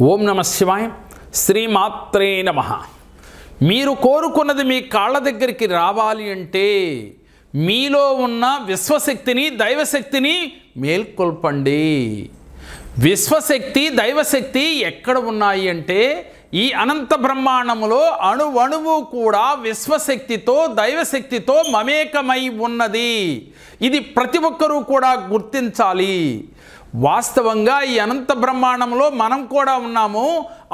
ఓం నమ శివాయ. శ్రీమాత్రే నమః. మీరు కోరుకున్నది మీ కాళ్ళ దగ్గరికి రావాలి అంటే మీలో ఉన్న విశ్వశక్తిని దైవశక్తిని మేల్కొల్పండి. విశ్వశక్తి దైవశక్తి ఎక్కడ ఉన్నాయి అంటే ఈ అనంత బ్రహ్మాండములో అణువణువు కూడా విశ్వశక్తితో దైవశక్తితో మమేకమై ఉన్నది. ఇది ప్రతి ఒక్కరూ కూడా గుర్తించాలి. వాస్తవంగా ఈ అనంత బ్రహ్మాండంలో మనం కూడా ఉన్నాము.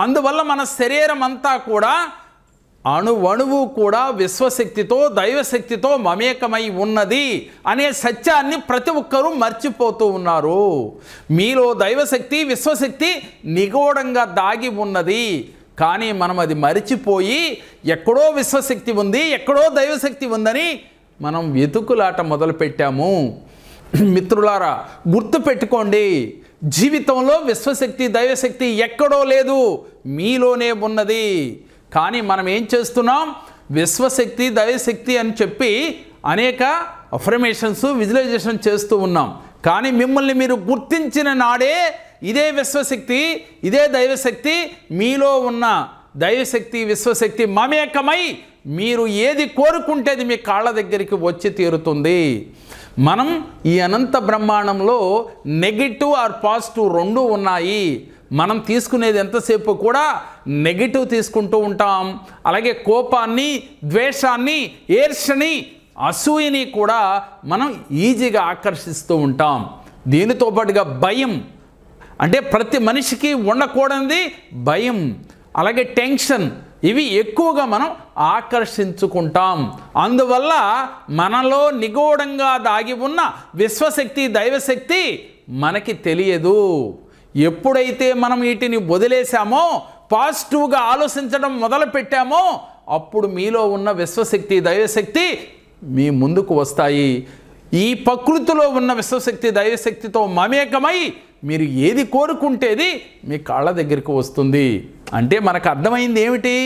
అందువల్ల మన శరీరం అంతా కూడా అణువణువు కూడా విశ్వశక్తితో దైవశక్తితో మమేకమై ఉన్నది అనే సత్యాన్ని ప్రతి ఒక్కరూ మర్చిపోతూ ఉన్నారు. మీలో దైవశక్తి విశ్వశక్తి నిగూఢంగా దాగి ఉన్నది. కానీ మనం అది మరిచిపోయి ఎక్కడో విశ్వశక్తి ఉంది, ఎక్కడో దైవశక్తి ఉందని మనం వెతుకులాట మొదలుపెట్టాము. మిత్రులారా, గుర్తుపెట్టుకోండి, జీవితంలో విశ్వశక్తి దైవశక్తి ఎక్కడో లేదు, మీలోనే ఉన్నది. కానీ మనం ఏం చేస్తున్నాం? విశ్వశక్తి దైవశక్తి అని చెప్పి అనేక అఫర్మేషన్స్ విజువలైజేషన్ చేస్తూ ఉన్నాం. కానీ మిమ్మల్ని మీరు గుర్తించిన నాడే ఇదే విశ్వశక్తి ఇదే దైవశక్తి మీలో ఉన్న దైవశక్తి విశ్వశక్తి మమేకమై మీరు ఏది కోరుకుంటే అది మీ కాళ్ళ దగ్గరికి వచ్చి తీరుతుంది. మనం ఈ అనంత బ్రహ్మాండంలో నెగిటివ్ ఆర్ పాజిటివ్ రెండు ఉన్నాయి. మనం తీసుకునేది ఎంతసేపు కూడా నెగిటివ్ తీసుకుంటూ ఉంటాం. అలాగే కోపాన్ని, ద్వేషాన్ని, ఈర్ష్యని, అసూయని కూడా మనం ఈజీగా ఆకర్షిస్తూ ఉంటాం. దీనితో పాటుగా భయం, అంటే ప్రతి మనిషికి ఉండకూడనిది భయం, అలాగే టెన్షన్, ఇవి ఎక్కువగా మనం ఆకర్షించుకుంటాం. అందువల్ల మనలో నిగూఢంగా దాగి ఉన్న విశ్వశక్తి దైవశక్తి మనకి తెలియదు. ఎప్పుడైతే మనం వీటిని వదిలేసామో, పాజిటివ్గా ఆలోచించడం మొదలుపెట్టామో, అప్పుడు మీలో ఉన్న విశ్వశక్తి దైవశక్తి మీ ముందుకు వస్తాయి. ఈ ప్రకృతిలో ఉన్న విశ్వశక్తి దైవశక్తితో మమేకమై మీరు ఏది కోరుకుంటేది మీ కాళ్ళ దగ్గరికి వస్తుంది. అంటే మనకు అర్థమైంది ఏమిటి?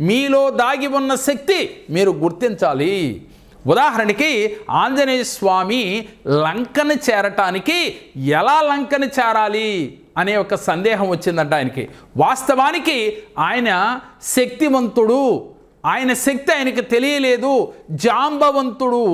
మీలో దాగి ఉన్న శక్తి మీరు గుర్తించాలి. ఉదాహరణకి ఆంజనేయ స్వామి లంకను చేరటానికి ఎలా లంకను చేరాలి అనే ఒక సందేహం వచ్చిందంట ఆయనకి. వాస్తవానికి ఆయన శక్తివంతుడు, ఆయన శక్తి ఆయనకి తెలియలేదు. జాంబవంతుడు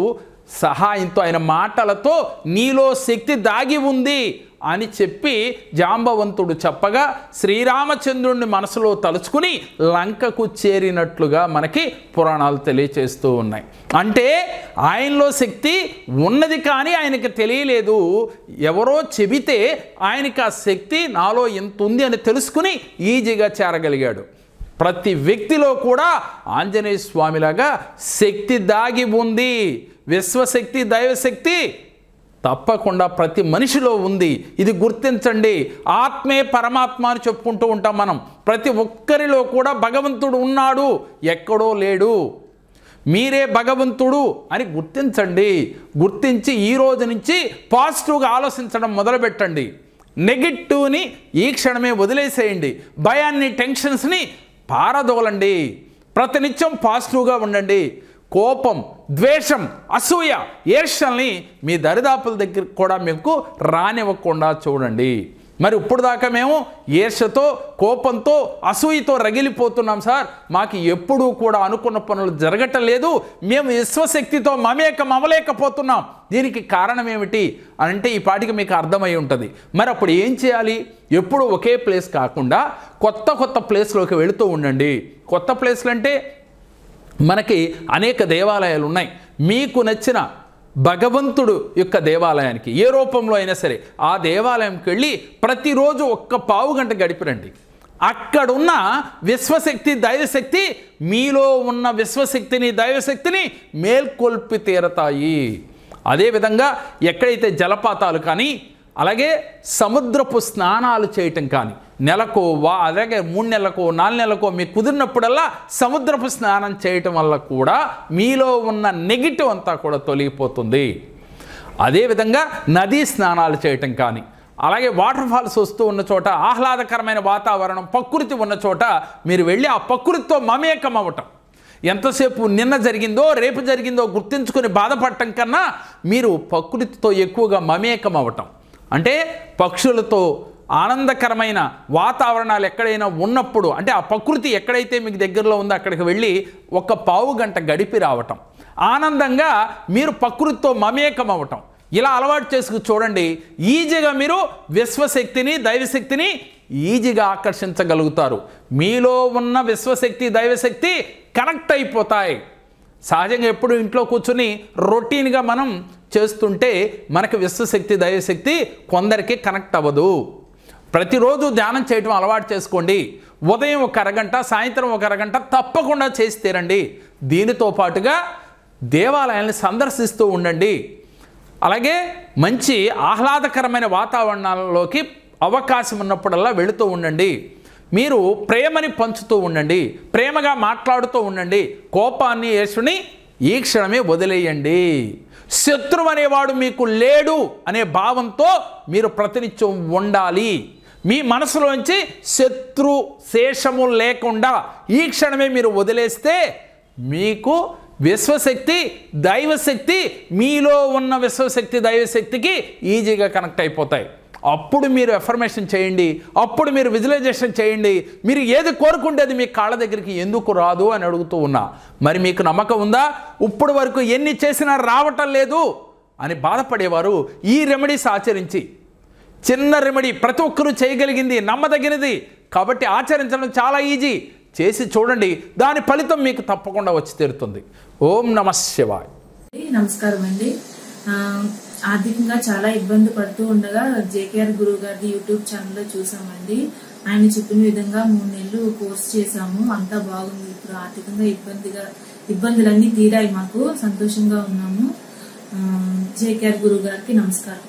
సహాయంతో ఆయన మాటలతో నీలో శక్తి దాగి ఉంది అని చెప్పి జాంబవంతుడు చెప్పగా శ్రీరామచంద్రుడిని మనసులో తలుచుకుని లంకకు చేరినట్లుగా మనకి పురాణాలు తెలియచేస్తూ ఉన్నాయి. అంటే ఆయనలో శక్తి ఉన్నది కానీ ఆయనకి తెలియలేదు. ఎవరో చెబితే ఆయనకి ఆ శక్తి నాలో ఎంత ఉంది అని తెలుసుకుని ఈజీగా చేరగలిగాడు. ప్రతి వ్యక్తిలో కూడా ఆంజనేయ స్వామిలాగా శక్తి దాగి ఉంది. విశ్వశక్తి దైవశక్తి తప్పకుండా ప్రతి మనిషిలో ఉంది. ఇది గుర్తించండి. ఆత్మే పరమాత్మ అని చెప్పుకుంటూ ఉంటాం మనం. ప్రతి ఒక్కరిలో కూడా భగవంతుడు ఉన్నాడు, ఎక్కడో లేడు. మీరే భగవంతుడు అని గుర్తించండి. గుర్తించి ఈ రోజు నుంచి పాజిటివ్గా ఆలోచించడం మొదలుపెట్టండి. నెగిటివ్ని ఈ క్షణమే వదిలేసేయండి. భయాన్ని, టెన్షన్స్ని పారదోలండి. ప్రతినిత్యం పాజిటివ్గా ఉండండి. కోపం, ద్వేషం, అసూయ, ఈర్ష్యల్ని మీ దరిదాపుల దగ్గర కూడా మీకు రానివ్వకుండా చూడండి. మరి ఇప్పుడు దాకా మేము ఈర్ష్యతో, కోపంతో, అసూయతో రగిలిపోతున్నాం సార్, మాకు ఎప్పుడూ కూడా అనుకున్న పనులు జరగటం లేదు, మేము విశ్వశక్తితో మమేకం అవ్వలేకపోతున్నాం, దీనికి కారణం ఏమిటి అంటే ఈ పాటికి మీకు అర్థమై ఉంటుంది. మరి అప్పుడు ఏం చేయాలి? ఎప్పుడు ఒకే ప్లేస్ కాకుండా కొత్త కొత్త ప్లేస్లోకి వెళుతూ ఉండండి. కొత్త ప్లేస్లు అంటే మనకి అనేక దేవాలయాలు ఉన్నాయి. మీకు నచ్చిన భగవంతుడు యొక్క దేవాలయానికి ఏ రూపంలో అయినా సరే ఆ దేవాలయంకి వెళ్ళి ప్రతిరోజు ఒక్క పావు గంట గడిపిరండి. అక్కడున్న విశ్వశక్తి దైవశక్తి మీలో ఉన్న విశ్వశక్తిని దైవశక్తిని మేల్కొల్పి తీరతాయి. అదేవిధంగా ఎక్కడైతే జలపాతాలు కానీ అలాగే సముద్రపు స్నానాలు చేయటం కానీ నెలకో అలాగే 3 నెలలకో 4 నెలలకో మీకు కుదిరినప్పుడల్లా సముద్రపు స్నానం చేయటం వల్ల కూడా మీలో ఉన్న నెగిటివ్ అంతా కూడా తొలగిపోతుంది. అదేవిధంగా నదీ స్నానాలు చేయటం కానీ అలాగే వాటర్ ఫాల్స్ వస్తూ ఉన్న చోట ఆహ్లాదకరమైన వాతావరణం ప్రకృతి ఉన్న చోట మీరు వెళ్ళి ఆ ప్రకృతితో మమేకం అవ్వటం. ఎంతసేపు నిన్న జరిగిందో రేపు జరిగిందో గుర్తించుకొని బాధపడటం కన్నా మీరు ప్రకృతితో ఎక్కువగా మమేకం అవ్వటం. అంటే పక్షులతో ఆనందకరమైన వాతావరణాలు ఎక్కడైనా ఉన్నప్పుడు, అంటే ఆ ప్రకృతి ఎక్కడైతే మీకు దగ్గరలో ఉందో అక్కడికి వెళ్ళి ఒక పావు గంట గడిపి రావటం, ఆనందంగా మీరు ప్రకృతితో మమేకం అవ్వటం, ఇలా అలవాటు చేసుకు చూడండి. ఈజీగా మీరు విశ్వశక్తిని దైవశక్తిని ఈజీగా ఆకర్షించగలుగుతారు. మీలో ఉన్న విశ్వశక్తి దైవశక్తి కనెక్ట్ అయిపోతాయి. సహజంగా ఎప్పుడు ఇంట్లో కూర్చుని రొటీన్గా మనం చేస్తుంటే మనకు విశ్వశక్తి దైవశక్తి కొందరికి కనెక్ట్ అవ్వదు. ప్రతిరోజు ధ్యానం చేయడం అలవాటు చేసుకోండి. ఉదయం ఒక అరగంట, సాయంత్రం ఒక అరగంట తప్పకుండా చేసి తీరండి. దీనితో పాటుగా దేవాలయాన్ని సందర్శిస్తూ ఉండండి. అలాగే మంచి ఆహ్లాదకరమైన వాతావరణాలలోకి అవకాశం ఉన్నప్పుడల్లా వెళుతూ ఉండండి. మీరు ప్రేమని పంచుతూ ఉండండి, ప్రేమగా మాట్లాడుతూ ఉండండి. కోపాన్ని ఈర్ష్యని ఈ క్షణమే వదిలేయండి. శత్రువు అనేవాడు మీకు లేడు అనే భావంతో మీరు ప్రతినిత్యం ఉండాలి. మీ మనసులోంచి శత్రు శేషము లేకుండా ఈ క్షణమే మీరు వదిలేస్తే మీకు విశ్వశక్తి దైవశక్తి, మీలో ఉన్న విశ్వశక్తి దైవశక్తికి ఈజీగా కనెక్ట్ అయిపోతాయి. అప్పుడు మీరు ఎఫర్మేషన్ చేయండి, అప్పుడు మీరు విజువలైజేషన్ చేయండి. మీరు ఏది కోరుకుంటేది మీ కాళ్ళ దగ్గరికి ఎందుకు రాదు అని అడుగుతూ ఉన్నా. మరి మీకు నమ్మకం ఉందా? ఇప్పుడు వరకు ఎన్ని చేసినా రావటం లేదు అని బాధపడేవారు ఈ రెమెడీస్ ఆచరించి, చిన్న రెమెడీ ప్రతి ఒక్కరూ చేయగలిగింది, నమ్మదగినది కాబట్టి ఆచరించడం చాలా ఈజీ. చేసి చూడండి, దాని ఫలితం మీకు తప్పకుండా వచ్చి తీరుతుంది. ఓం నమః శివాయ. నమస్కారం అండి. ఆర్థికంగా చాలా ఇబ్బంది పడుతూ ఉండగా జేకేఆర్ గురువు గారి యూట్యూబ్ ఛానల్లో చూసామండి. ఆయన చెప్పిన విధంగా 3 నెలలు కోర్స్ చేశాము. అంతా బాగుంది. ఇప్పుడు ఆర్థికంగా ఇబ్బందులన్నీ తీరాయి. మాకు సంతోషంగా ఉన్నాము. జేకేఆర్ గురువు గారికి నమస్కారం.